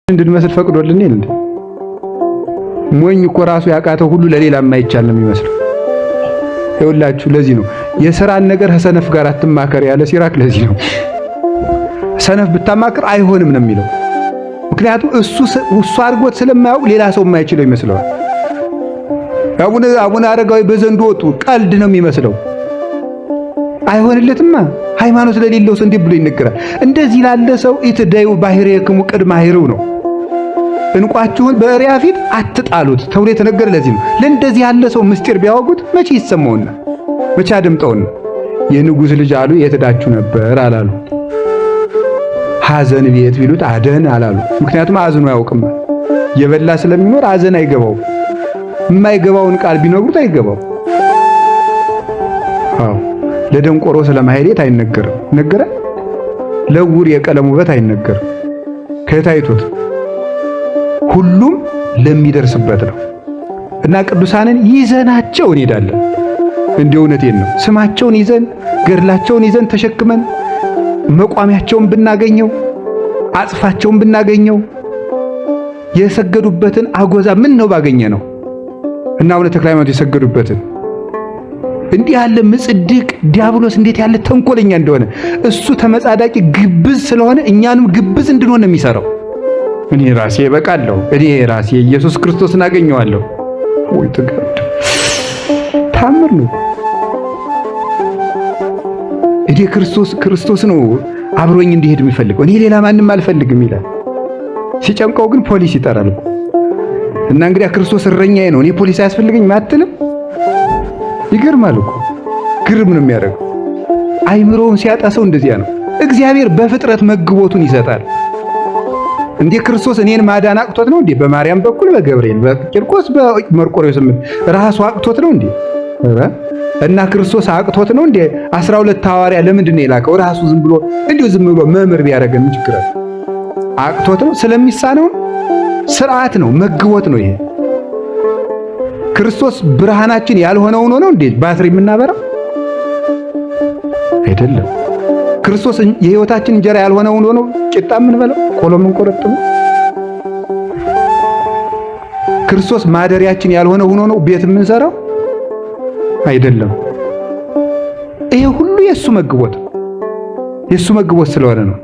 እንድንመስል ፈቅዶልን ይል እንዴ? ሞኝ እኮ ራሱ ያቃተው ሁሉ ለሌላ የማይቻል ነው የሚመስለው። ይኸውላችሁ ለዚህ ነው የሥራን ነገር ከሰነፍ ጋር አትማከር ያለ ሲራክ። ለዚህ ነው ሰነፍ ብታማክር አይሆንም ነው የሚለው። ምክንያቱም እሱ አድርጎት ስለማያውቅ ሌላ ሰው የማይችለው ይመስለዋል። አቡነ አረጋዊ በዘንዶ ወጡ፣ ቀልድ ነው የሚመስለው። አይሆንለትማ። ሃይማኖት ለሌለው ሰው እንዲህ ብሎ ይነገራል። እንደዚህ ላለ ሰው ኢትደዩ ባሕርየክሙ ቅድመ አሕርው ነው። እንቋችሁን በእሪያ ፊት አትጣሉት ተብሎ የተነገረ ለዚህ ነው። ለእንደዚህ ያለ ሰው ምስጢር ቢያወጉት መቼ ይሰማውና መቼ አድምጠውና የንጉሥ ልጅ አሉ የትዳችሁ ነበር አላሉ። ሐዘን ቤት ቢሉት አደን አላሉ። ምክንያቱም አዝኖ አያውቅም። የበላ ስለሚኖር አዘን አይገባው። የማይገባውን ቃል ቢነግሩት አይገባው። አዎ ለደንቆሮ ስለማይሌት አይነገርም። ነገረ ለውር የቀለም ውበት አይነገርም። ከታይቶት ሁሉም ለሚደርስበት ነው እና ቅዱሳንን ይዘናቸው እንሄዳለን። እንዲሁ እውነቴን ነው። ስማቸውን ይዘን ገድላቸውን ይዘን ተሸክመን መቋሚያቸውን ብናገኘው አጽፋቸውን ብናገኘው የሰገዱበትን አጎዛ ምን ነው ባገኘ ነው እና አቡነ ተክለ ሃይማኖት የሰገዱበትን እንዲህ ያለ ምጽድቅ ዲያብሎስ እንዴት ያለ ተንኮለኛ እንደሆነ እሱ ተመጻዳቂ ግብዝ ስለሆነ እኛንም ግብዝ እንድንሆን ነው የሚሰራው። እኔ ራሴ በቃለሁ፣ እኔ ራሴ ኢየሱስ ክርስቶስን አገኘዋለሁ። ወይ ተገድ ታምር ነው። እኔ ክርስቶስ ነው አብሮኝ እንዲሄድ የሚፈልገው፣ እኔ ሌላ ማንንም አልፈልግም ይላል። ሲጨንቀው ግን ፖሊስ ይጠራል እና እንግዲያ ክርስቶስ እረኛዬ ነው እኔ ፖሊስ አያስፈልገኝም አትልም። ይገርማል እኮ ግርም ነው የሚያደርገው። አይምሮውን ሲያጣ ሰው እንደዚያ ነው። እግዚአብሔር በፍጥረት መግቦቱን ይሰጣል። እንዴ ክርስቶስ እኔን ማዳን አቅቶት ነው እንዴ? በማርያም በኩል በገብርኤል በቂርቆስ በመርቆሬዎስ ራሱ አቅቶት ነው እንዴ? እና ክርስቶስ አቅቶት ነው እንዴ? 12 ሐዋርያ ለምንድን ነው የላከው? ራሱ ዝም ብሎ መምህር ቢያደርገን ምን ችግር አለ? አቅቶት ነው ስለሚሳነው ስርዓት ነው መግቦት ነው ይሄ። ክርስቶስ ብርሃናችን ያልሆነው ነው እንዴ ባትሪ የምናበራው? አይደለም። ክርስቶስ የሕይወታችን እንጀራ ያልሆነው ነው ቂጣ የምንበላው ቆሎ የምንቆረጥመው? ክርስቶስ ማደሪያችን ያልሆነ ሆኖ ነው ቤት የምንሰራው? አይደለም። ይሄ ሁሉ የሱ መግቦት ስለሆነ ነው።